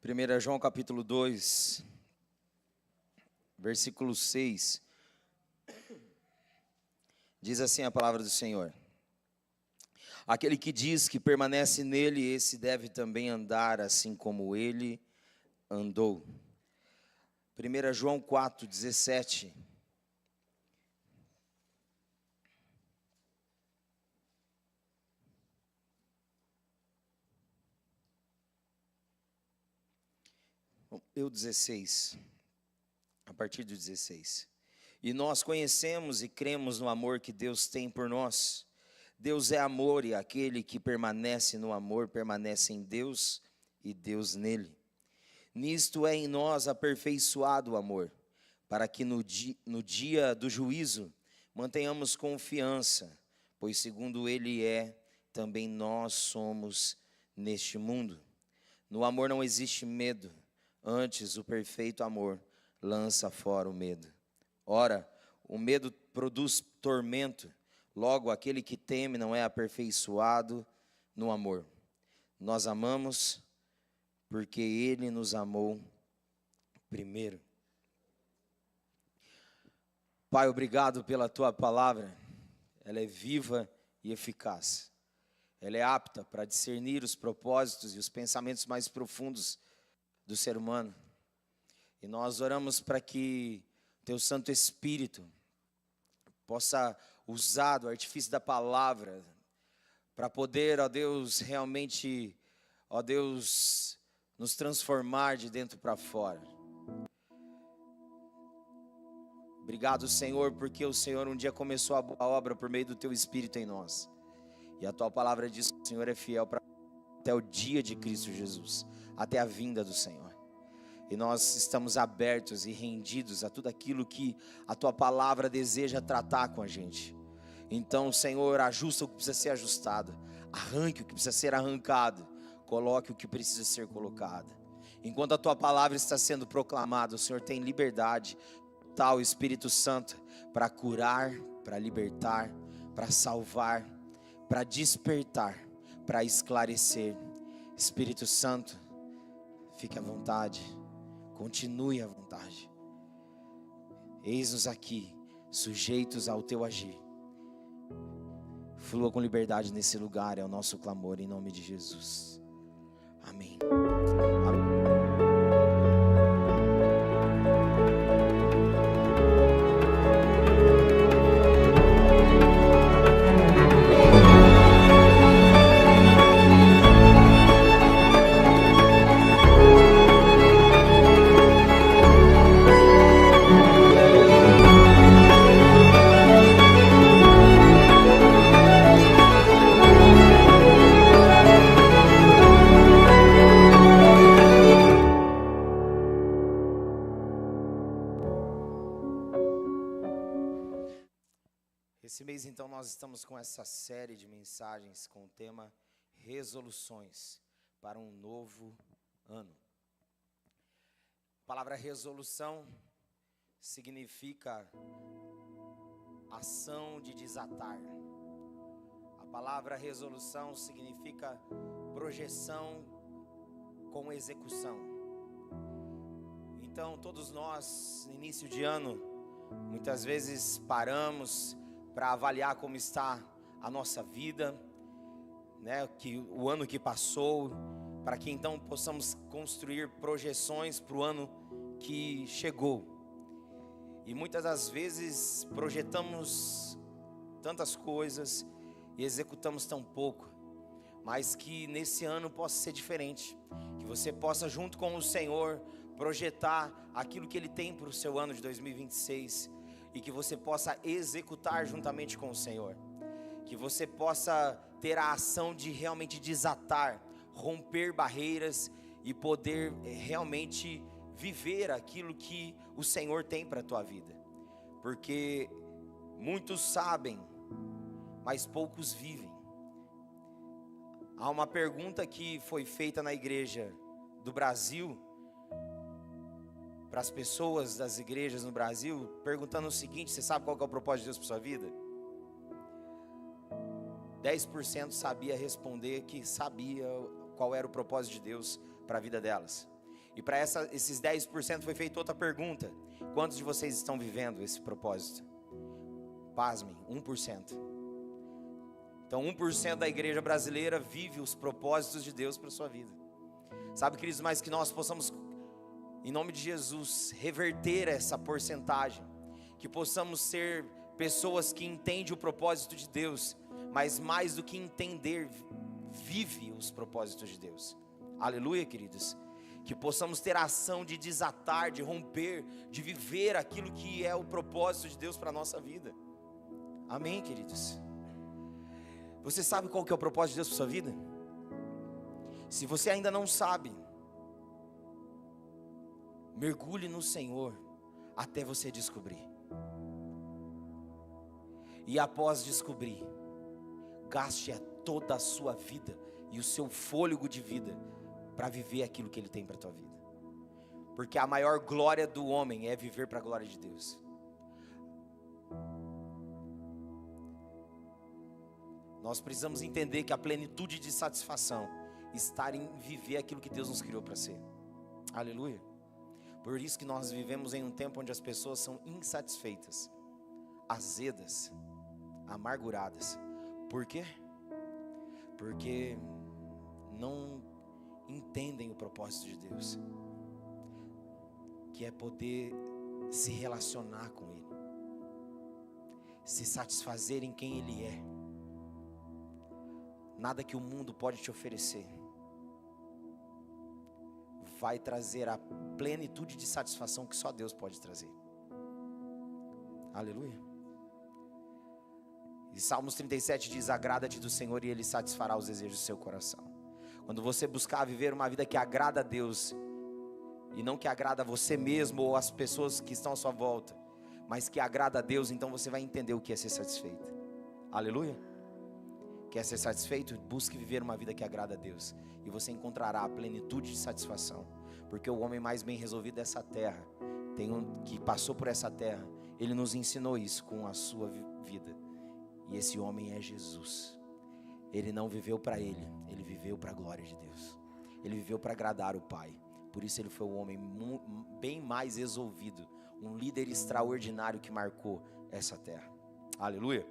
1 João capítulo 2, versículo 6, diz assim a palavra do Senhor: aquele que diz que permanece nele, esse deve também andar assim como ele andou. 1 João 4, 17. Eu 16, a partir do 16. E nós conhecemos e cremos no amor que Deus tem por nós. Deus é amor, e aquele que permanece no amor permanece em Deus e Deus nele. Nisto é em nós aperfeiçoado o amor, para que no dia do juízo mantenhamos confiança, pois segundo ele é, também nós somos neste mundo. No amor não existe medo, antes o perfeito amor lança fora o medo. Ora, o medo produz tormento, logo aquele que teme não é aperfeiçoado no amor. Nós amamos porque ele nos amou primeiro. Pai, obrigado pela tua palavra. Ela é viva e eficaz. Ela é apta para discernir os propósitos e os pensamentos mais profundos do ser humano. E nós oramos para que teu Santo Espírito possa usar do artifício da palavra para poder, ó Deus, realmente, ó Deus, nos transformar de dentro para fora. Obrigado, Senhor, porque o Senhor um dia começou a obra por meio do teu Espírito em nós. E a tua palavra diz que o Senhor é fiel até o dia de Cristo Jesus, até a vinda do Senhor. E nós estamos abertos e rendidos a tudo aquilo que a tua palavra deseja tratar com a gente. Então, Senhor, ajusta o que precisa ser ajustado, arranque o que precisa ser arrancado, coloque o que precisa ser colocado. Enquanto a tua palavra está sendo proclamada, o Senhor tem liberdade, tal Espírito Santo, para curar, para libertar, para salvar, para despertar, para esclarecer. Espírito Santo, fique à vontade, continue à vontade. Eis-nos aqui, sujeitos ao teu agir. Flua com liberdade nesse lugar, é o nosso clamor em nome de Jesus. Amém. Amém. Esse mês, então, nós estamos com essa série de mensagens com o tema Resoluções para um novo ano. A palavra resolução significa ação de desatar. A palavra resolução significa projeção com execução. Então, todos nós, no início de ano, muitas vezes paramos para avaliar como está a nossa vida, né, o ano que passou, para que então possamos construir projeções para o ano que chegou. E muitas das vezes projetamos tantas coisas e executamos tão pouco, mas que nesse ano possa ser diferente, que você possa junto com o Senhor projetar aquilo que Ele tem para o seu ano de 2026, e que você possa executar juntamente com o Senhor, que você possa ter a ação de realmente desatar, romper barreiras e poder realmente viver aquilo que o Senhor tem para a tua vida, porque muitos sabem, mas poucos vivem. Há uma pergunta que foi feita na igreja do Brasil, para as pessoas das igrejas no Brasil, perguntando o seguinte: você sabe qual que é o propósito de Deus para sua vida? 10% sabia responder que sabia qual era o propósito de Deus para a vida delas. E para esses 10% foi feita outra pergunta: quantos de vocês estão vivendo esse propósito? Pasmem, 1%. Então 1% da igreja brasileira vive os propósitos de Deus para a sua vida. Sabe, queridos, mas que nós possamos, em nome de Jesus, reverter essa porcentagem. Que possamos ser pessoas que entendem o propósito de Deus, mas mais do que entender, vive os propósitos de Deus. Aleluia, queridos. Que possamos ter a ação de desatar, de romper, de viver aquilo que é o propósito de Deus para a nossa vida. Amém, queridos? Você sabe qual que é o propósito de Deus para a sua vida? Se você ainda não sabe, mergulhe no Senhor até você descobrir. E após descobrir, gaste toda a sua vida e o seu fôlego de vida para viver aquilo que Ele tem para a tua vida. Porque a maior glória do homem é viver para a glória de Deus. Nós precisamos entender que a plenitude de satisfação está em viver aquilo que Deus nos criou para ser. Aleluia. Por isso que nós vivemos em um tempo onde as pessoas são insatisfeitas, azedas, amarguradas. Por quê? Porque não entendem o propósito de Deus, que é poder se relacionar com Ele, se satisfazer em quem Ele é. Nada que o mundo pode te oferecer vai trazer a plenitude de satisfação que só Deus pode trazer. Aleluia. E Salmos 37 diz: agrada-te do Senhor e Ele satisfará os desejos do seu coração. Quando você buscar viver uma vida que agrada a Deus, e não que agrada a você mesmo ou as pessoas que estão à sua volta, mas que agrada a Deus, então você vai entender o que é ser satisfeito. Aleluia. Quer ser satisfeito? Busque viver uma vida que agrada a Deus, e você encontrará a plenitude de satisfação. Porque o homem mais bem resolvido dessa terra, que passou por essa terra, ele nos ensinou isso com a sua vida. E esse homem é Jesus. Ele não viveu para ele, ele viveu para a glória de Deus. Ele viveu para agradar o Pai. Por isso ele foi um homem bem mais resolvido, um líder extraordinário que marcou essa terra. Aleluia.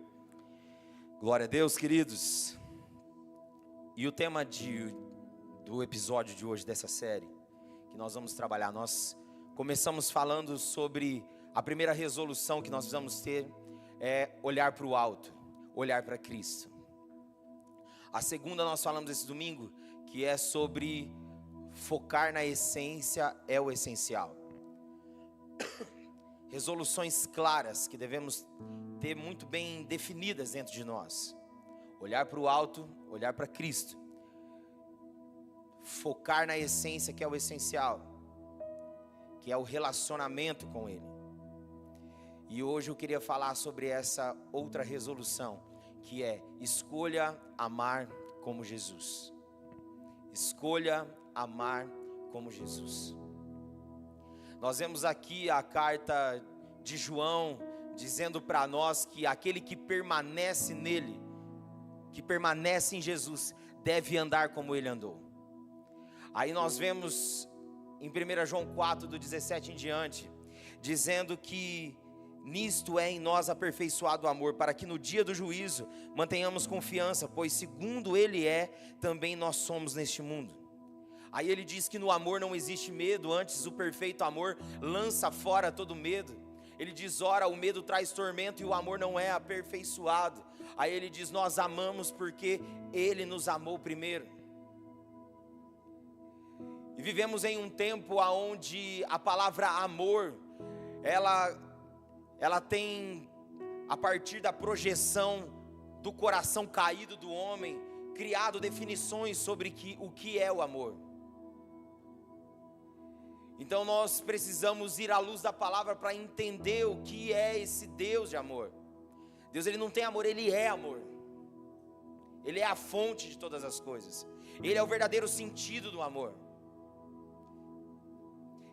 Glória a Deus, queridos. E o tema do episódio de hoje, dessa série, que nós vamos trabalhar, nós começamos falando sobre a primeira resolução que nós precisamos ter, é olhar para o alto, olhar para Cristo. A segunda nós falamos esse domingo, que é sobre focar na essência é o essencial. Resoluções claras que devemos ter muito bem definidas dentro de nós. Olhar para o alto, olhar para Cristo. Focar na essência que é o essencial, que é o relacionamento com Ele. E hoje eu queria falar sobre essa outra resolução, que é: escolha amar como Jesus. Escolha amar como Jesus. Nós vemos aqui a carta de João dizendo para nós que aquele que permanece nele, que permanece em Jesus, deve andar como ele andou. Aí nós vemos em 1 João 4, do 17 em diante, dizendo que nisto é em nós aperfeiçoado o amor, para que no dia do juízo mantenhamos confiança, pois segundo Ele é, também nós somos neste mundo. Aí ele diz que no amor não existe medo, antes o perfeito amor lança fora todo medo. Ele diz: ora, o medo traz tormento e o amor não é aperfeiçoado. Aí ele diz: nós amamos porque Ele nos amou primeiro. E vivemos em um tempo onde a palavra amor, ela tem, a partir da projeção do coração caído do homem, criado definições sobre o que é o amor. Então nós precisamos ir à luz da palavra para entender o que é esse Deus de amor. Deus, Ele não tem amor, Ele é amor. Ele é a fonte de todas as coisas. Ele é o verdadeiro sentido do amor.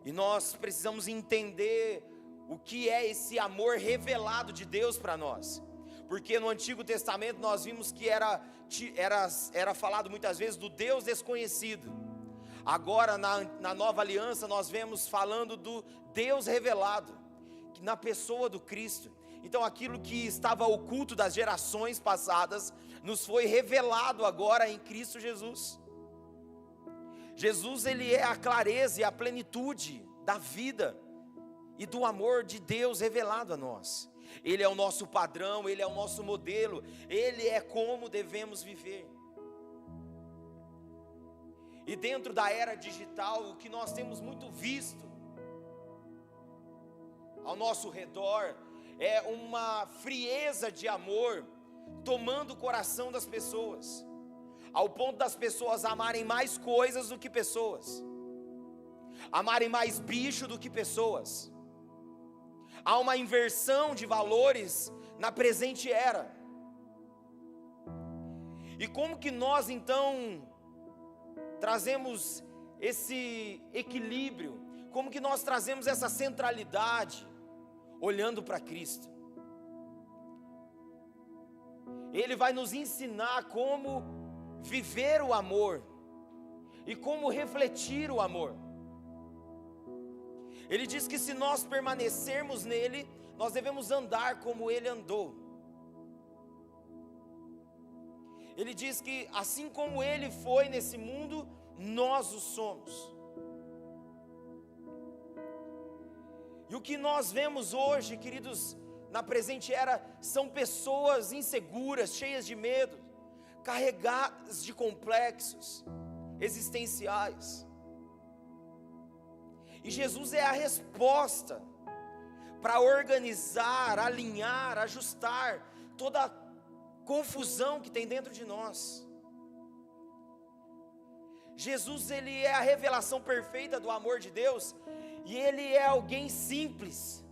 E nós precisamos entender o que é esse amor revelado de Deus para nós. Porque no Antigo Testamento nós vimos que era falado muitas vezes do Deus desconhecido. Agora na nova aliança nós vemos falando do Deus revelado, na pessoa do Cristo. Então aquilo que estava oculto das gerações passadas, nos foi revelado agora em Cristo Jesus. Jesus, ele é a clareza e a plenitude da vida e do amor de Deus revelado a nós. Ele é o nosso padrão, ele é o nosso modelo, ele é como devemos viver. E dentro da era digital, o que nós temos muito visto ao nosso redor é uma frieza de amor tomando o coração das pessoas, ao ponto das pessoas amarem mais coisas do que pessoas, amarem mais bicho do que pessoas. Há uma inversão de valores na presente era. E como que nós então trazemos esse equilíbrio? Como que nós trazemos essa centralidade olhando para Cristo? Ele vai nos ensinar como viver o amor e como refletir o amor. Ele diz que se nós permanecermos nele, nós devemos andar como ele andou. Ele diz que assim como ele foi nesse mundo, nós o somos. E o que nós vemos hoje, queridos, na presente era, são pessoas inseguras, cheias de medo, carregadas de complexos existenciais. E Jesus é a resposta para organizar, alinhar, ajustar toda a confusão que tem dentro de nós. Jesus, ele é a revelação perfeita do amor de Deus, e ele é alguém simples.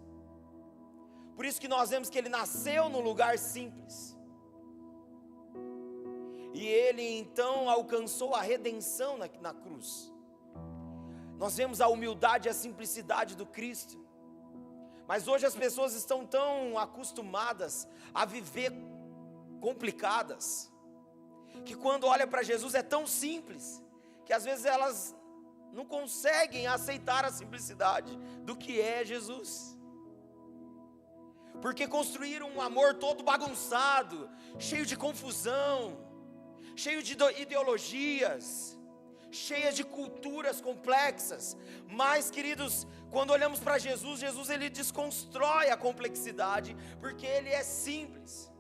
Por isso que nós vemos que ele nasceu num lugar simples. E ele então alcançou a redenção na cruz. Nós vemos a humildade e a simplicidade do Cristo. Mas hoje as pessoas estão tão acostumadas a viver complicadas, que quando olham para Jesus é tão simples, que às vezes elas não conseguem aceitar a simplicidade do que é Jesus. Porque construíram um amor todo bagunçado, cheio de confusão, cheio de ideologias, cheias de culturas complexas. Mas, queridos, quando olhamos para Jesus, Jesus ele desconstrói a complexidade, porque ele é simples.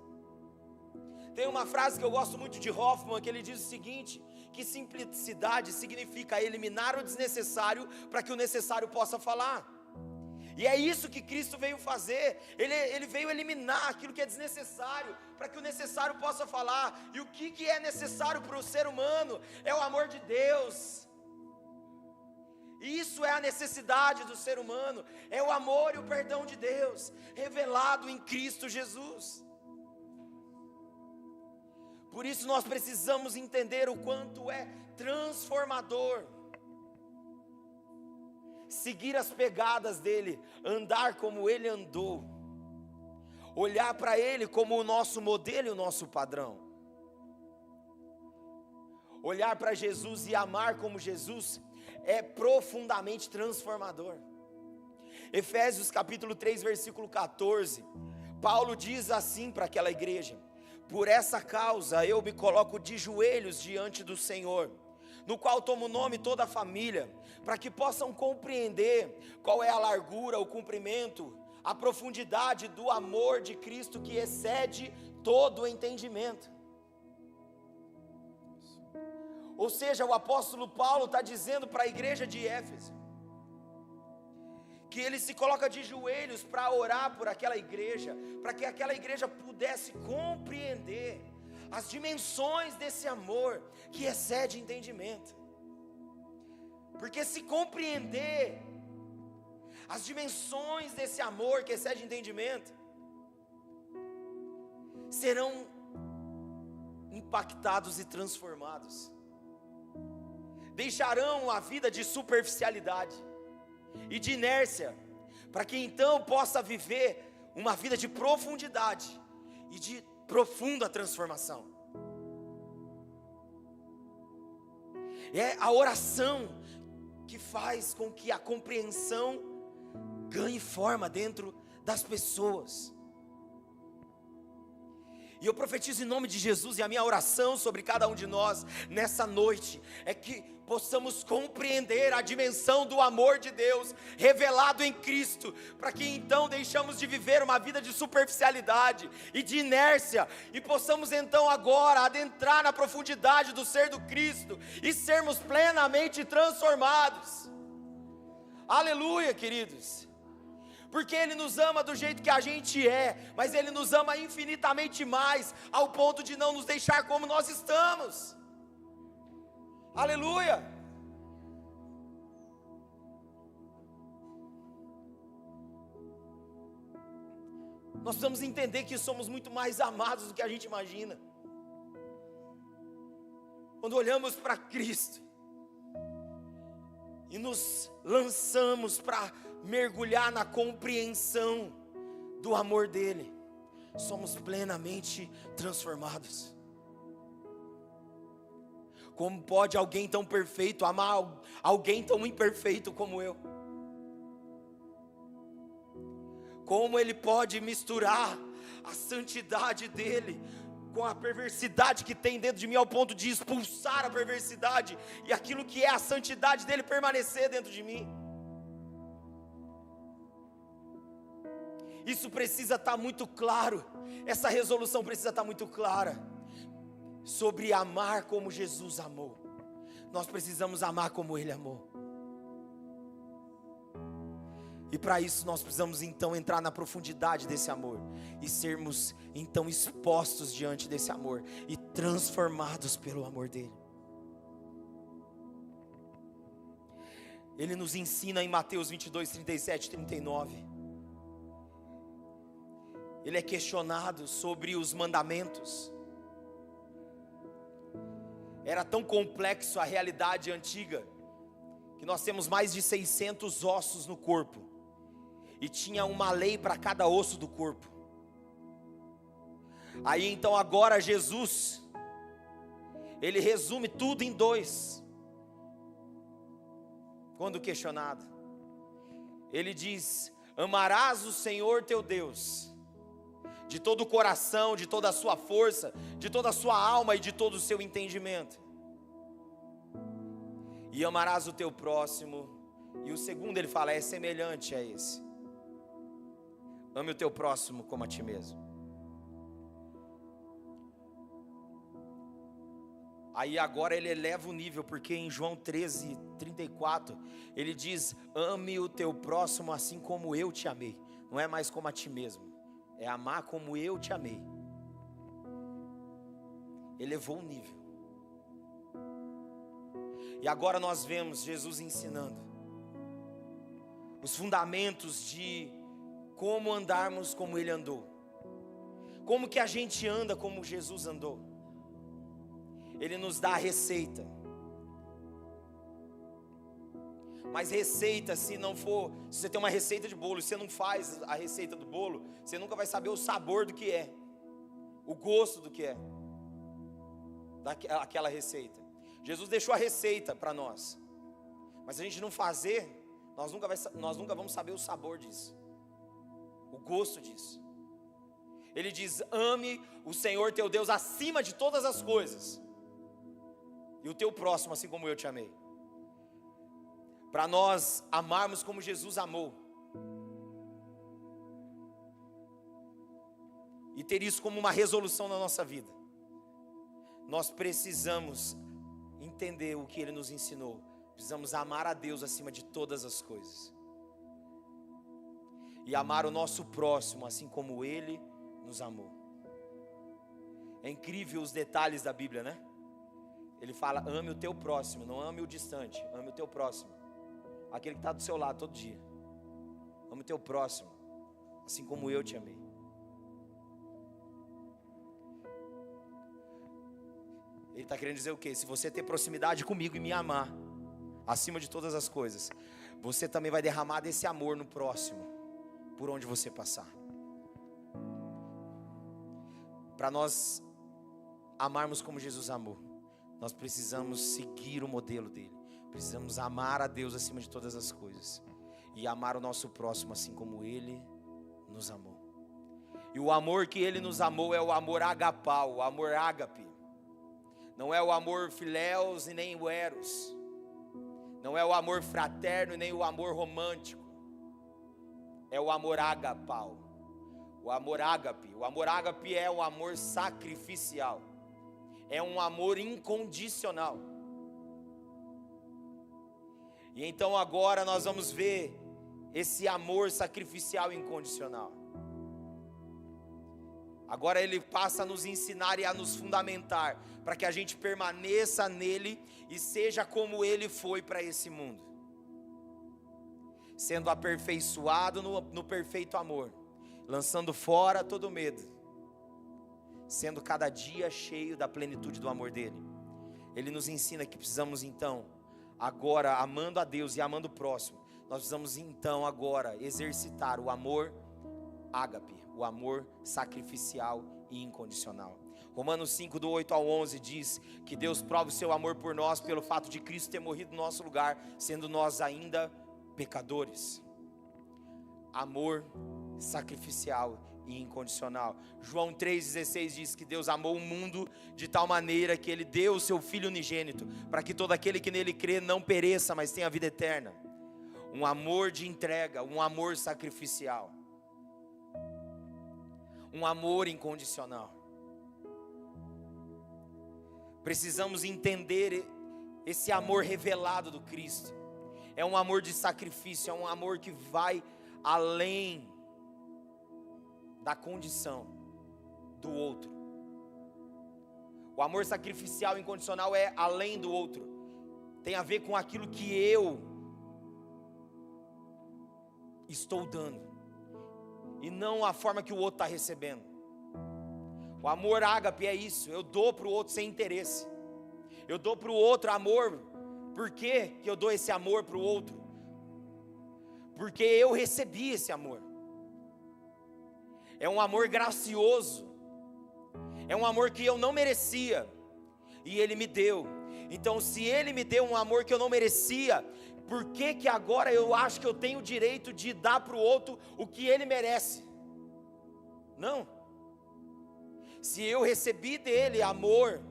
Tem uma frase que eu gosto muito de Hoffman, que ele diz o seguinte, que simplicidade significa eliminar o desnecessário para que o necessário possa falar. E é isso que Cristo veio fazer. Ele veio eliminar aquilo que é desnecessário, para que o necessário possa falar. E o que é necessário para o ser humano? É o amor de Deus. Isso é a necessidade do ser humano, é o amor e o perdão de Deus, revelado em Cristo Jesus. Por isso nós precisamos entender o quanto é transformador seguir as pegadas dele, andar como ele andou, olhar para ele como o nosso modelo e o nosso padrão, olhar para Jesus e amar como Jesus é profundamente transformador. Efésios capítulo 3 versículo 14, Paulo diz assim para aquela igreja: por essa causa eu me coloco de joelhos diante do Senhor, no qual tomo nome toda a família, para que possam compreender qual é a largura, o comprimento, a profundidade do amor de Cristo que excede todo o entendimento. Ou seja, o apóstolo Paulo está dizendo para a igreja de Éfeso, que ele se coloca de joelhos para orar por aquela igreja, para que aquela igreja pudesse compreender as dimensões desse amor que excede entendimento. Porque se compreender as dimensões desse amor que excede entendimento, serão impactados e transformados, deixarão a vida de superficialidade e de inércia, para que então possa viver uma vida de profundidade e de profunda transformação. É a oração que faz com que a compreensão ganhe forma dentro das pessoas. E eu profetizo em nome de Jesus, e a minha oração sobre cada um de nós nessa noite é que possamos compreender a dimensão do amor de Deus revelado em Cristo, para que então deixamos de viver uma vida de superficialidade e de inércia, e possamos então agora adentrar na profundidade do ser do Cristo e sermos plenamente transformados. Aleluia, queridos. Porque Ele nos ama do jeito que a gente é, mas Ele nos ama infinitamente mais, ao ponto de não nos deixar como nós estamos. Aleluia. Nós precisamos entender que somos muito mais amados do que a gente imagina. Quando olhamos para Cristo e nos lançamos para mergulhar na compreensão do amor dele, somos plenamente transformados. Como pode alguém tão perfeito amar alguém tão imperfeito como eu? Como ele pode misturar a santidade dele com a perversidade que tem dentro de mim, ao ponto de expulsar a perversidade e aquilo que é a santidade dele permanecer dentro de mim? Isso precisa estar muito claro, essa resolução precisa estar muito clara, sobre amar como Jesus amou. Nós precisamos amar como Ele amou. E para isso nós precisamos então entrar na profundidade desse amor, e sermos então expostos diante desse amor, e transformados pelo amor dele. Ele nos ensina em Mateus 22, 37 e 39. Ele é questionado sobre os mandamentos. Era tão complexo a realidade antiga, que nós temos mais de 600 ossos no corpo, e tinha uma lei para cada osso do corpo. Aí então agora Jesus, ele resume tudo em 2. Quando questionado, ele diz: amarás o Senhor teu Deus de todo o coração, de toda a sua força, de toda a sua alma e de todo o seu entendimento, e amarás o teu próximo. E o segundo ele fala, é semelhante a esse: ame o teu próximo como a ti mesmo. Aí agora ele eleva o nível, porque em João 13, 34, ele diz: ame o teu próximo assim como eu te amei. Não é mais como a ti mesmo, é amar como eu te amei. Elevou o nível. E agora nós vemos Jesus ensinando os fundamentos de como andarmos como Ele andou. Como que a gente anda como Jesus andou. Ele nos dá a receita. Mas receita, se não for, se você tem uma receita de bolo e você não faz a receita do bolo, você nunca vai saber o sabor do que é, o gosto do que é daquela receita. Jesus deixou a receita para nós, mas se a gente não fazer, nós nunca vamos saber o sabor disso, o gosto disso. Ele diz: ame o Senhor teu Deus acima de todas as coisas, e o teu próximo assim como eu te amei. Para nós amarmos como Jesus amou, e ter isso como uma resolução na nossa vida, nós precisamos entender o que Ele nos ensinou. Precisamos amar a Deus acima de todas as coisas, e amar o nosso próximo assim como Ele nos amou. É incrível os detalhes da Bíblia, né? Ele fala: ame o teu próximo, não ame o distante, ame o teu próximo, aquele que está do seu lado todo dia. Ame o teu próximo assim como eu te amei. Ele está querendo dizer o quê? Se você ter proximidade comigo e me amar acima de todas as coisas, você também vai derramar desse amor no próximo, por onde você passar. Para nós amarmos como Jesus amou, nós precisamos seguir o modelo dele, Precisamos amar a Deus acima de todas as coisas e amar o nosso próximo assim como Ele nos amou. E o amor que Ele nos amou é o amor agapau, o amor ágape. Não é o amor filéus e nem o eros. Não é o amor fraterno e nem o amor romântico. É o amor agapau. O amor ágape. O amor ágape é o amor sacrificial. É um amor incondicional. E então agora nós vamos ver esse amor sacrificial incondicional. Agora Ele passa a nos ensinar e a nos fundamentar, para que a gente permaneça nele e seja como Ele foi para esse mundo, sendo aperfeiçoado no perfeito amor, lançando fora todo medo, sendo cada dia cheio da plenitude do amor dEle. Ele nos ensina que precisamos então, agora amando a Deus e amando o próximo, nós precisamos então agora exercitar o amor ágape, o amor sacrificial e incondicional. Romanos 5, do 8 ao 11 diz que Deus prova o seu amor por nós pelo fato de Cristo ter morrido no nosso lugar, sendo nós ainda pecadores. Amor sacrificial e incondicional. João 3,16 diz que Deus amou o mundo de tal maneira que Ele deu o seu Filho unigênito, para que todo aquele que nele crê não pereça, mas tenha vida eterna. Um amor de entrega, um amor sacrificial, um amor incondicional. Precisamos entender esse amor revelado do Cristo. É um amor de sacrifício, é um amor que vai além da condição do outro. O amor sacrificial incondicional é além do outro. Tem a ver com aquilo que eu estou dando, e não a forma que o outro está recebendo. O amor ágape é isso, eu dou para o outro sem interesse. Eu dou para o outro amor. Por que eu dou esse amor para o outro? Porque eu recebi esse amor. É um amor gracioso. É um amor que eu não merecia, e Ele me deu. Então, se Ele me deu um amor que eu não merecia, por que agora eu acho que eu tenho o direito de dar para o outro o que ele merece? Não. Se eu recebi dele amor,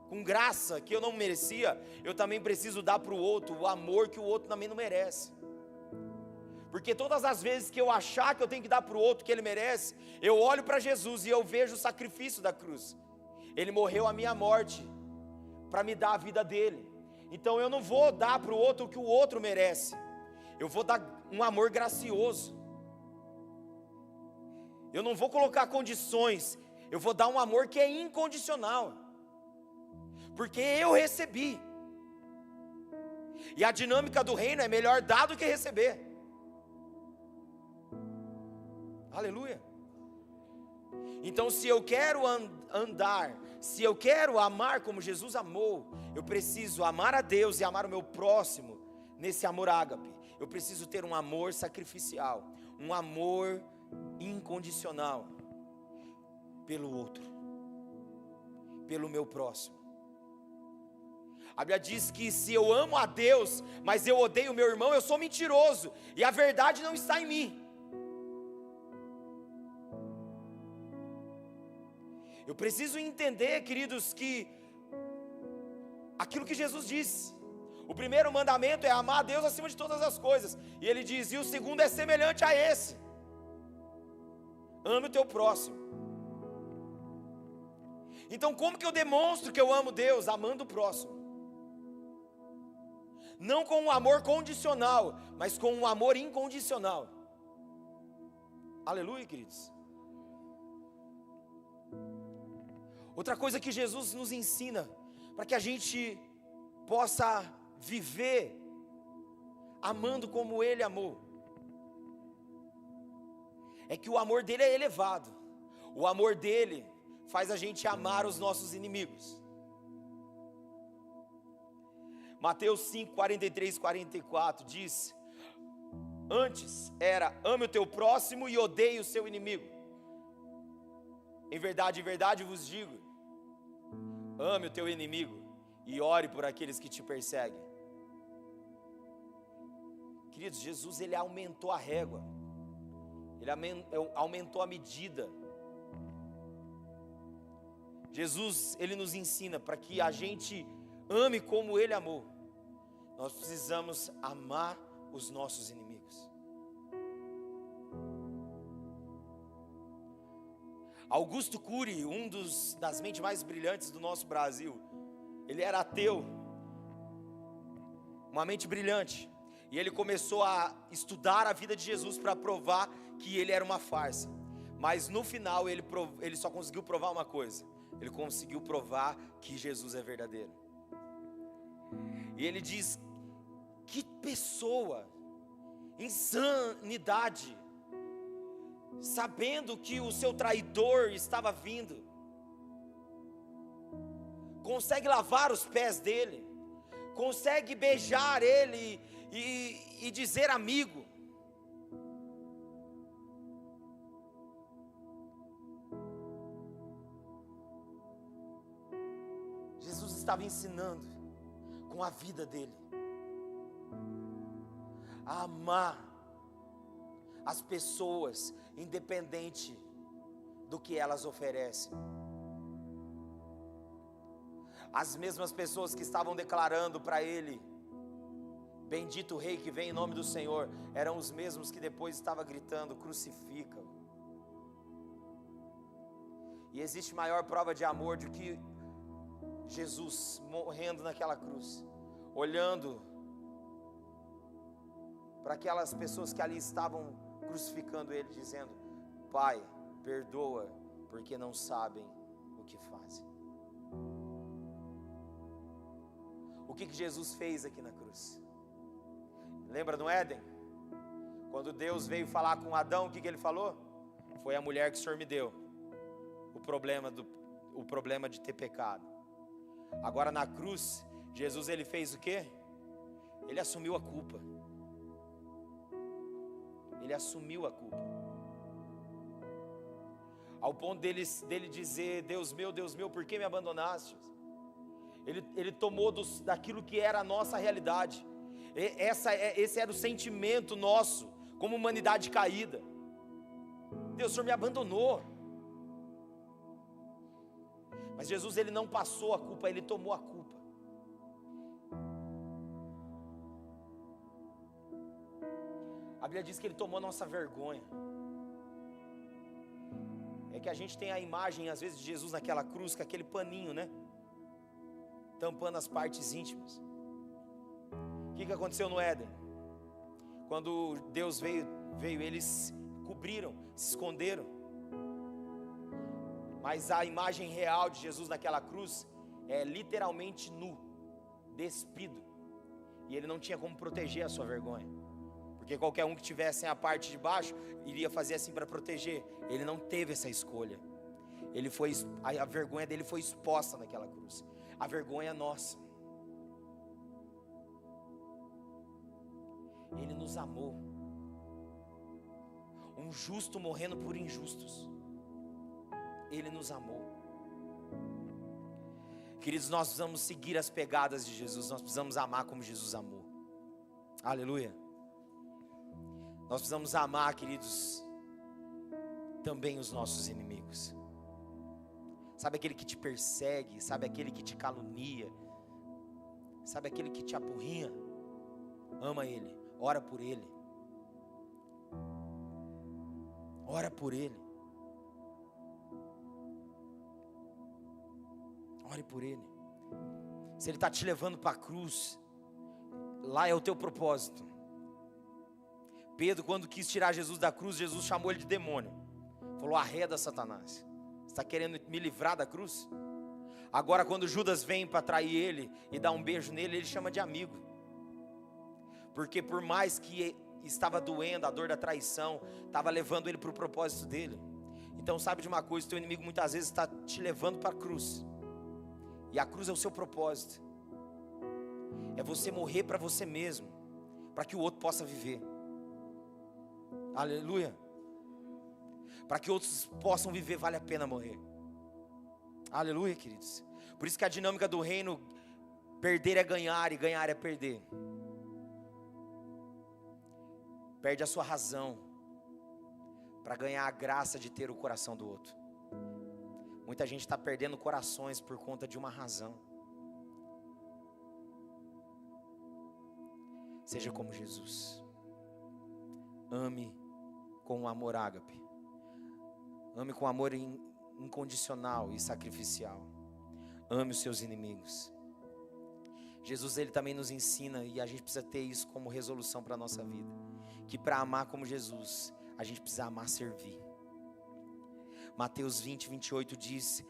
com graça, que eu não merecia, eu também preciso dar para o outro o amor que o outro também não merece. Porque todas as vezes que eu achar que eu tenho que dar para o outro o que ele merece, eu olho para Jesus e eu vejo o sacrifício da cruz. Ele morreu a minha morte para me dar a vida dele. Então eu não vou dar para o outro o que o outro merece. Eu vou dar um amor gracioso. Eu não vou colocar condições. Eu vou dar um amor que é incondicional, porque eu recebi. E a dinâmica do reino é melhor dar do que receber. Aleluia. Então, se eu quero andar, se eu quero amar como Jesus amou, eu preciso amar a Deus e amar o meu próximo nesse amor ágape. Eu preciso ter um amor sacrificial, um amor incondicional pelo outro, pelo meu próximo. A Bíblia diz que se eu amo a Deus, mas eu odeio o meu irmão, eu sou mentiroso, e a verdade não está em mim. Eu preciso entender, queridos, que aquilo que Jesus disse, o primeiro mandamento é amar a Deus acima de todas as coisas, e Ele diz, e o segundo é semelhante a esse: ame o teu próximo. Então, como que eu demonstro que eu amo Deus? Amando o próximo. Não com um amor condicional, mas com um amor incondicional. Aleluia, queridos. Outra coisa que Jesus nos ensina, para que a gente possa viver amando como Ele amou, é que o amor dele é elevado. O amor dele faz a gente amar os nossos inimigos. Mateus 5, 43 e 44 diz: antes era, ame o teu próximo e odeie o seu inimigo. Em verdade vos digo, ame o teu inimigo e ore por aqueles que te perseguem. Queridos, Jesus, ele aumentou a régua, ele aumentou a medida. Jesus, ele nos ensina para que a gente ame como ele amou. Nós precisamos amar os nossos inimigos. Augusto Cury, das mentes mais brilhantes do nosso Brasil, ele era ateu, uma mente brilhante, e ele começou a estudar a vida de Jesus para provar que ele era uma farsa. Mas no final ele só conseguiu provar uma coisa: ele conseguiu provar que Jesus é verdadeiro. E ele diz: que pessoa, insanidade, sabendo que o seu traidor estava vindo, consegue lavar os pés dele, consegue beijar ele e dizer amigo. Jesus estava ensinando com a vida dele a amar as pessoas, independente do que elas oferecem. As mesmas pessoas que estavam declarando para ele: bendito o rei que vem em nome do Senhor, eram os mesmos que depois estavam gritando: crucifica-o. E existe maior prova de amor do que Jesus morrendo naquela cruz, olhando para aquelas pessoas que ali estavam crucificando ele, dizendo: Pai, perdoa, porque não sabem o que fazem. O que Jesus fez aqui na cruz? Lembra no Éden? Quando Deus veio falar com Adão, o que ele falou? Foi a mulher que o Senhor me deu, o problema de ter pecado. Agora na cruz, Jesus, ele fez o quê? Ele assumiu a culpa. Ele assumiu a culpa, ao ponto dele dizer: Deus meu, por que me abandonaste? Ele tomou daquilo que era a nossa realidade. Esse era o sentimento nosso, como humanidade caída. Deus, o Senhor me abandonou. Mas Jesus, ele não passou a culpa, ele tomou a culpa. A Bíblia diz que ele tomou a nossa vergonha. É que a gente tem a imagem, às vezes, de Jesus naquela cruz, com aquele paninho, né? Tampando as partes íntimas. O que aconteceu no Éden? Quando Deus veio, eles cobriram, se esconderam. Mas a imagem real de Jesus naquela cruz é literalmente nu, despido. E ele não tinha como proteger a sua vergonha, porque qualquer um que tivesse a parte de baixo iria fazer assim para proteger. Ele não teve essa escolha. A vergonha dele foi exposta naquela cruz. A vergonha é nossa. Ele nos amou. Um justo morrendo por injustos. Ele nos amou. Queridos, nós precisamos seguir as pegadas de Jesus. Nós precisamos amar como Jesus amou. Aleluia. Nós precisamos amar, queridos, também os nossos inimigos. Sabe aquele que te persegue? Sabe aquele que te calunia? Sabe aquele que te apurrinha? Ama ele, ora por ele. Ora por ele. Ore por ele. Se ele está te levando para a cruz, lá é o teu propósito. Pedro, quando quis tirar Jesus da cruz, Jesus chamou ele de demônio. Falou: arreda, Satanás. Você está querendo me livrar da cruz? Agora quando Judas vem para trair ele e dar um beijo nele, ele chama de amigo. Porque por mais que estava doendo, a dor da traição estava levando ele para o propósito dele. Então sabe de uma coisa, teu inimigo muitas vezes está te levando para a cruz. E a cruz é o seu propósito. É você morrer para você mesmo, para que o outro possa viver. Aleluia. Para que outros possam viver, vale a pena morrer. Aleluia, queridos. Por isso que a dinâmica do reino, perder é ganhar e ganhar é perder. perde a sua razão para ganhar a graça de ter o coração do outro. Muita gente está perdendo corações por conta de uma razão. Seja como Jesus. Ame com amor ágape. Ame com amor incondicional e sacrificial. Ame os seus inimigos. Jesus, ele também nos ensina, e a gente precisa ter isso como resolução para a nossa vida, que para amar como Jesus, a gente precisa amar servir. Mateus 20, 28 diz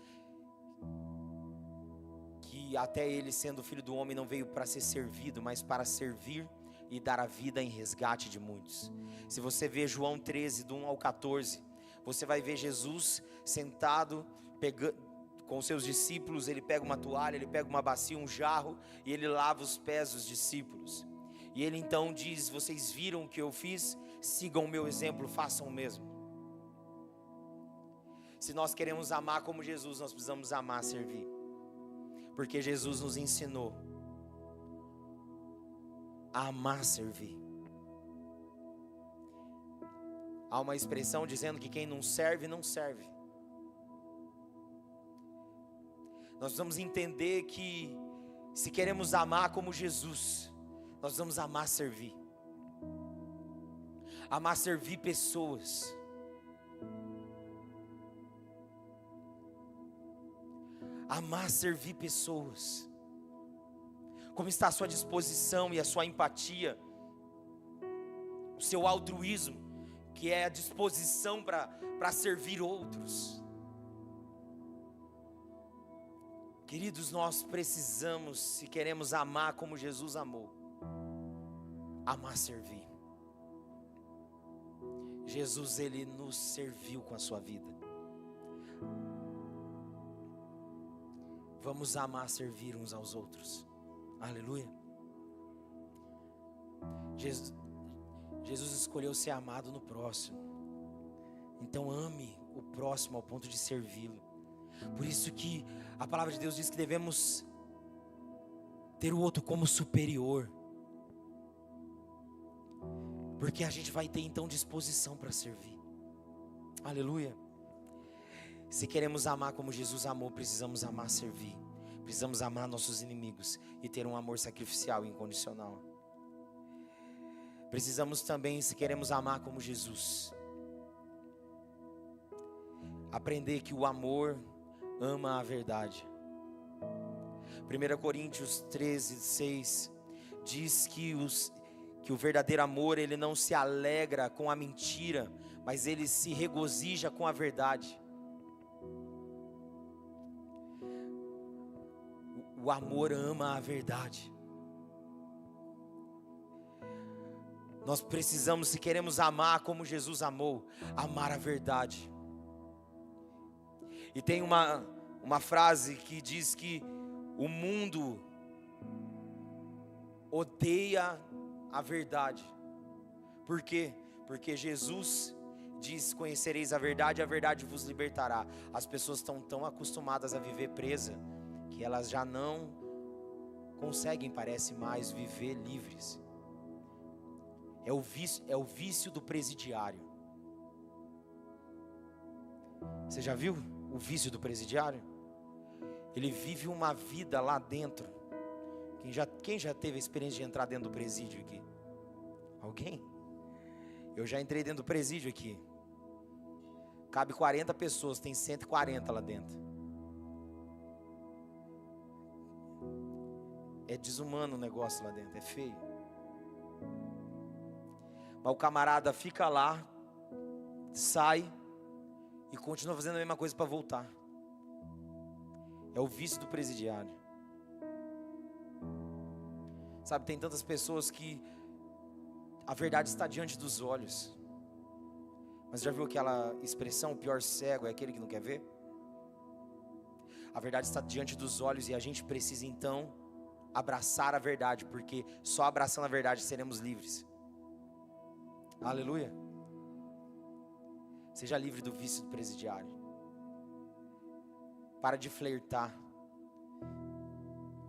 que até ele, sendo filho do homem, não veio para ser servido, mas para servir e dar a vida em resgate de muitos. Se você ver João 13, do 1 ao 14, você vai ver Jesus sentado, com seus discípulos. Ele pega uma toalha, ele pega uma bacia, um jarro, e ele lava os pés dos discípulos. E ele então diz: vocês viram o que eu fiz? Sigam o meu exemplo, façam o mesmo. Se nós queremos amar como Jesus, nós precisamos amar servir, porque Jesus nos ensinou a amar servir. Há uma expressão dizendo que quem não serve, não serve. Nós precisamos entender que se queremos amar como Jesus, nós precisamos amar servir. Amar servir pessoas. Amar servir pessoas. Como está a sua disposição e a sua empatia, o seu altruísmo, que é a disposição para servir outros. Queridos, nós precisamos, se queremos amar como Jesus amou, amar servir. Jesus, ele nos serviu com a sua vida. Vamos amar servir uns aos outros. Aleluia. Jesus escolheu ser amado no próximo. Então ame o próximo ao ponto de servi-lo. Por isso que a palavra de Deus diz que devemos ter o outro como superior, porque a gente vai ter então disposição para servir. Aleluia. Se queremos amar como Jesus amou, precisamos amar servir. Precisamos amar nossos inimigos e ter um amor sacrificial e incondicional. Precisamos também, se queremos amar como Jesus, aprender que o amor ama a verdade. 1 Coríntios 13, 6 diz que o verdadeiro amor, ele não se alegra com a mentira, mas ele se regozija com a verdade. O amor ama a verdade. Nós precisamos, se queremos amar como Jesus amou, amar a verdade. E tem uma frase que diz que o mundo odeia a verdade. Por quê? Porque Jesus diz: conhecereis a verdade vos libertará. As pessoas estão tão acostumadas a viver presa, que elas já não conseguem, parece mais, viver livres. É o vício do presidiário. Você já viu o vício do presidiário? Ele vive uma vida lá dentro. Quem já teve a experiência de entrar dentro do presídio aqui? Alguém? Eu já entrei dentro do presídio aqui. Cabe 40 pessoas, tem 140 lá dentro. É desumano o negócio lá dentro, é feio. Mas o camarada fica lá, sai e continua fazendo a mesma coisa para voltar. É o vício do presidiário. Sabe, tem tantas pessoas que a verdade está diante dos olhos. Mas já viu aquela expressão: o pior cego é aquele que não quer ver? A verdade está diante dos olhos e a gente precisa então abraçar a verdade, porque só abraçando a verdade seremos livres. Aleluia. Seja livre do vício do presidiário. Para de flertar.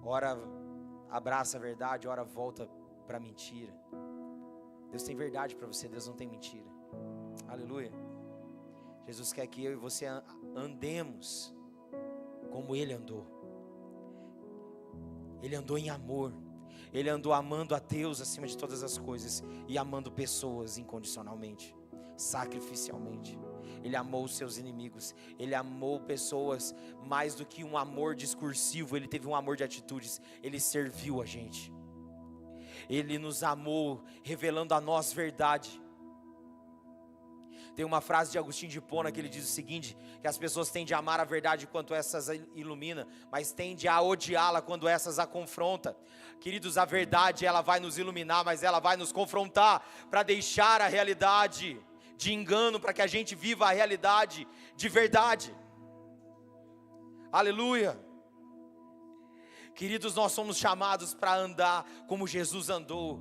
Ora abraça a verdade, ora volta para a mentira. Deus tem verdade para você, Deus não tem mentira. Aleluia. Jesus quer que eu e você andemos como Ele andou. Ele andou em amor. Ele andou amando a Deus acima de todas as coisas e amando pessoas incondicionalmente, sacrificialmente. Ele amou os seus inimigos. Ele amou pessoas mais do que um amor discursivo. Ele teve um amor de atitudes. Ele serviu a gente. Ele nos amou, revelando a nós verdade. Tem uma frase de Agostinho de Hipona que ele diz o seguinte: que as pessoas tendem a amar a verdade quando essas ilumina, mas tendem a odiá-la quando essas a confronta. Queridos, a verdade ela vai nos iluminar, mas ela vai nos confrontar para deixar a realidade de engano, para que a gente viva a realidade de verdade. Aleluia. Queridos, nós somos chamados para andar como Jesus andou,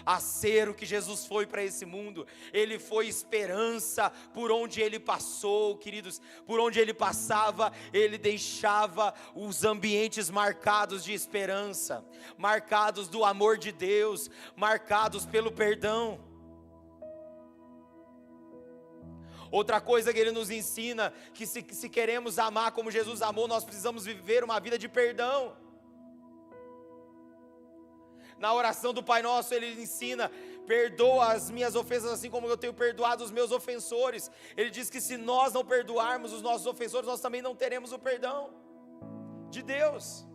a ser o que Jesus foi para esse mundo. Ele foi esperança por onde Ele passou, queridos. Por onde Ele passava, Ele deixava os ambientes marcados de esperança, marcados do amor de Deus, marcados pelo perdão. Outra coisa que Ele nos ensina, que se queremos amar como Jesus amou, nós precisamos viver uma vida de perdão. Na oração do Pai Nosso Ele ensina: perdoa as minhas ofensas assim como eu tenho perdoado os meus ofensores. Ele diz que se nós não perdoarmos os nossos ofensores, nós também não teremos o perdão de Deus.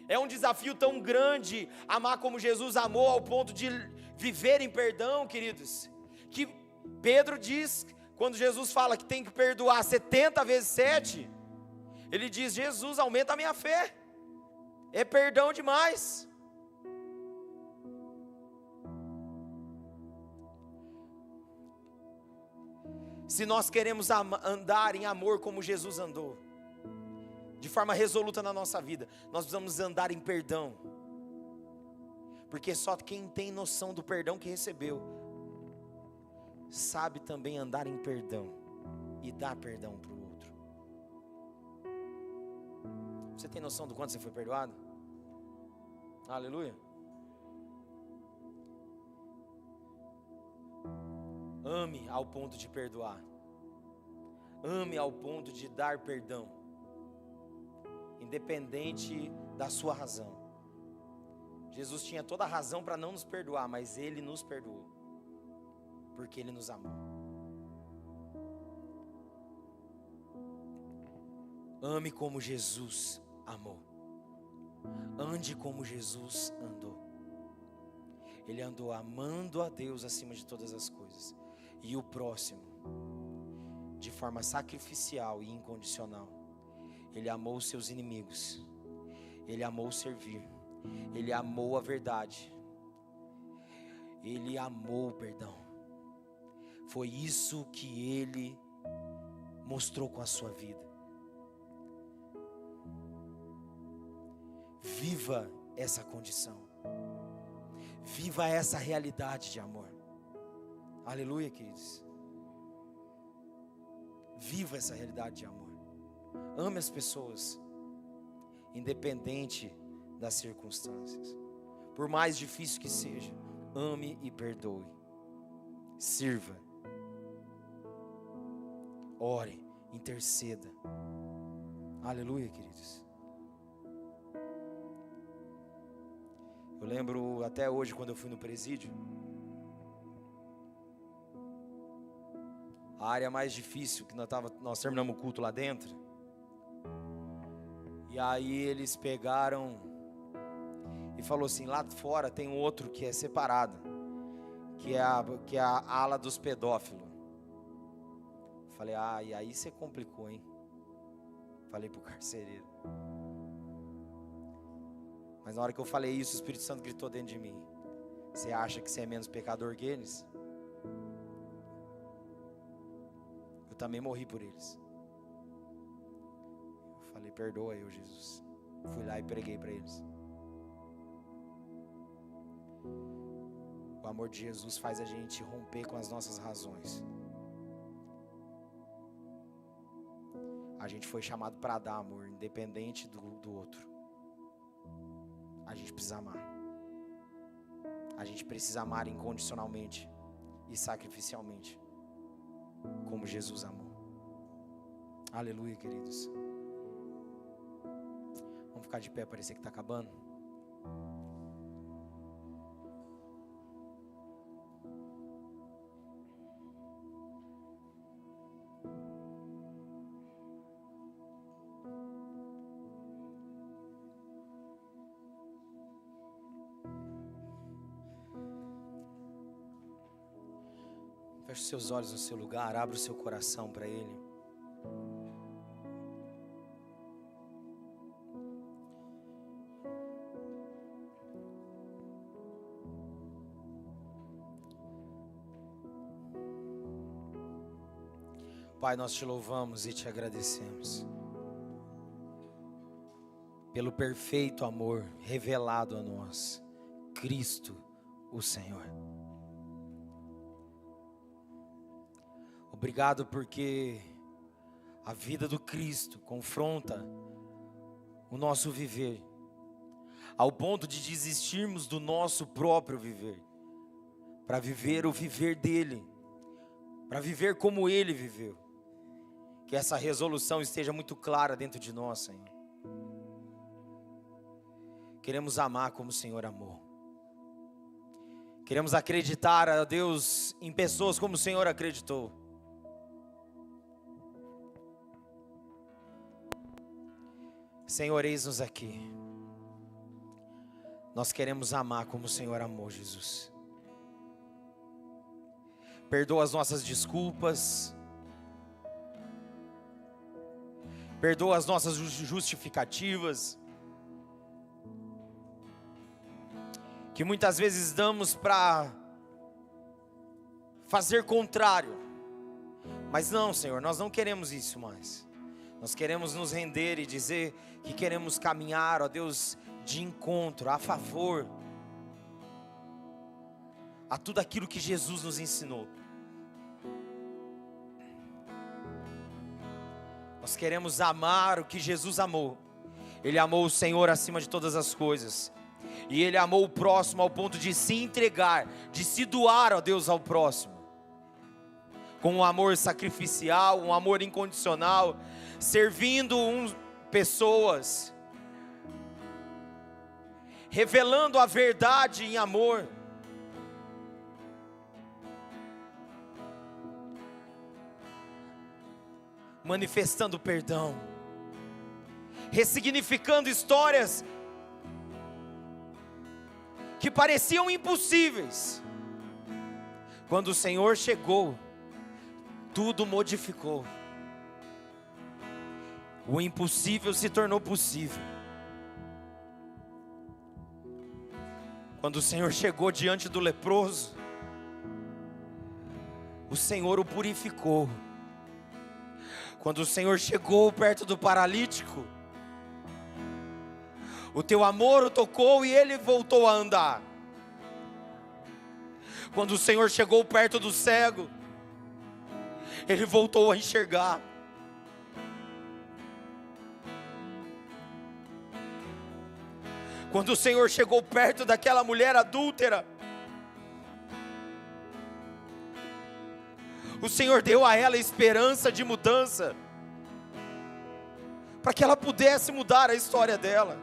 É um desafio tão grande amar como Jesus amou, ao ponto de viver em perdão, queridos, que Pedro diz, quando Jesus fala que tem que perdoar 70 vezes 7, ele diz: Jesus, aumenta a minha fé. É perdão demais. Se nós queremos andar em amor como Jesus andou, de forma resoluta na nossa vida, nós precisamos andar em perdão. Porque só quem tem noção do perdão que recebeu, sabe também andar em perdão e dar perdão para o outro. Você tem noção do quanto você foi perdoado? Aleluia. Ame ao ponto de perdoar. Ame ao ponto de dar perdão, independente da sua razão. Jesus tinha toda a razão para não nos perdoar, mas Ele nos perdoou, porque Ele nos amou. Ame como Jesus amou. Ande como Jesus andou. Ele andou amando a Deus acima de todas as coisas, e o próximo de forma sacrificial e incondicional. Ele amou os seus inimigos. Ele amou servir. Ele amou a verdade. Ele amou o perdão. Foi isso que Ele mostrou com a sua vida. Viva essa condição. Viva essa realidade de amor. Aleluia, queridos. Viva essa realidade de amor. Ame as pessoas, independente das circunstâncias. Por mais difícil que seja, ame e perdoe. Sirva. Ore, interceda. Aleluia, queridos. Eu lembro até hoje, quando eu fui no presídio, a área mais difícil, que nós terminamos o culto lá dentro. E aí eles pegaram e falou assim: lá fora tem um outro que é separado, que é a ala dos pedófilos. Falei: e aí você complicou, hein? Falei pro carcereiro. Mas na hora que eu falei isso, o Espírito Santo gritou dentro de mim: você acha que você é menos pecador que eles? Eu também morri por eles. Eu falei: perdoa eu, Jesus. Fui lá e preguei para eles. O amor de Jesus faz a gente romper com as nossas razões. A gente foi chamado para dar amor, independente do outro. A gente precisa amar. a gente precisa amar incondicionalmente e sacrificialmente, como Jesus amou. Aleluia, queridos. Vamos ficar de pé, parecer que está acabando. Feche os seus olhos no seu lugar, abra o seu coração para Ele. Pai, nós te louvamos e te agradecemos pelo perfeito amor revelado a nós, Cristo, o Senhor. Obrigado porque a vida do Cristo confronta o nosso viver, ao ponto de desistirmos do nosso próprio viver, para viver o viver dele, para viver como Ele viveu. Que essa resolução esteja muito clara dentro de nós, Senhor. Queremos amar como o Senhor amou. Queremos acreditar, a Deus, em pessoas como o Senhor acreditou. Senhor, eis-nos aqui. Nós queremos amar como o Senhor amou, Jesus. Perdoa as nossas desculpas. Perdoa as nossas justificativas, que muitas vezes damos para fazer contrário. Mas não, Senhor, nós não queremos isso mais. Nós queremos nos render e dizer que queremos caminhar, ó Deus, de encontro, a favor, a tudo aquilo que Jesus nos ensinou. Nós queremos amar o que Jesus amou. Ele amou o Senhor acima de todas as coisas. E Ele amou o próximo ao ponto de se entregar, de se doar, ó Deus, ao próximo. Com um amor sacrificial, um amor incondicional, servindo pessoas, revelando a verdade em amor. Manifestando perdão, ressignificando histórias que pareciam impossíveis. Quando o Senhor chegou, tudo modificou. O impossível se tornou possível. Quando o Senhor chegou diante do leproso, o Senhor o purificou. Quando o Senhor chegou perto do paralítico, o teu amor o tocou e ele voltou a andar. Quando o Senhor chegou perto do cego, ele voltou a enxergar. Quando o Senhor chegou perto daquela mulher adúltera, o Senhor deu a ela esperança de mudança, para que ela pudesse mudar a história dela.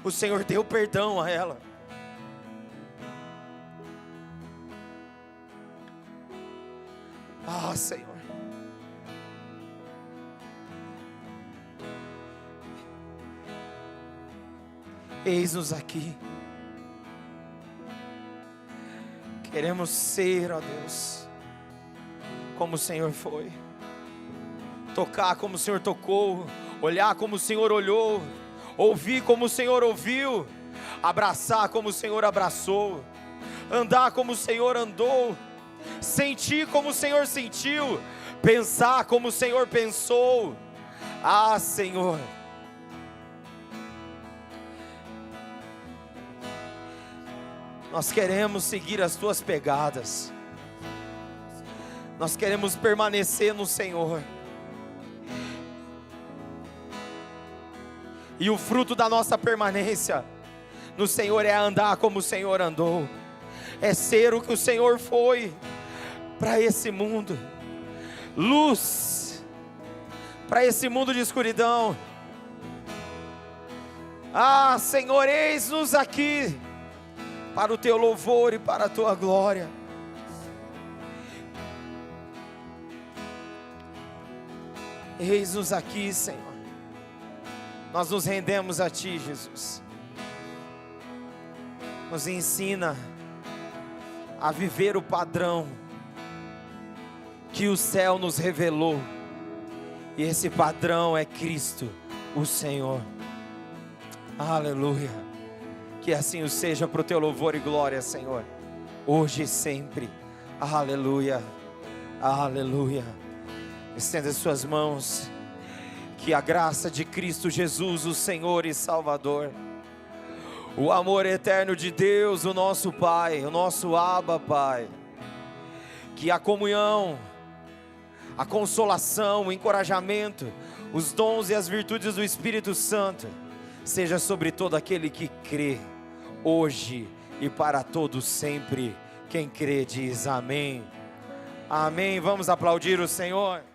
O Senhor deu perdão a ela. Ah, Senhor. Eis-nos aqui. Queremos ser, ó Deus, como o Senhor foi, tocar como o Senhor tocou, olhar como o Senhor olhou, ouvir como o Senhor ouviu, abraçar como o Senhor abraçou, andar como o Senhor andou, sentir como o Senhor sentiu, pensar como o Senhor pensou. Ah, Senhor, nós queremos seguir as tuas pegadas. Nós queremos permanecer no Senhor. E o fruto da nossa permanência no Senhor é andar como o Senhor andou, é ser o que o Senhor foi para esse mundo, luz para esse mundo de escuridão. Ah, Senhor, eis-nos aqui para o teu louvor e para a tua glória. Eis-nos aqui, Senhor. Nós nos rendemos a Ti, Jesus. Nos ensina a viver o padrão que o céu nos revelou. E esse padrão é Cristo, o Senhor. Aleluia. Que assim o seja para o Teu louvor e glória, Senhor, hoje e sempre. Aleluia. Aleluia. Estenda as suas mãos. Que a graça de Cristo Jesus, o Senhor e Salvador, o amor eterno de Deus, o nosso Pai, o nosso Abba Pai, que a comunhão, a consolação, o encorajamento, os dons e as virtudes do Espírito Santo seja sobre todo aquele que crê, hoje e para todos sempre. Quem crê diz amém. Amém. Vamos aplaudir o Senhor.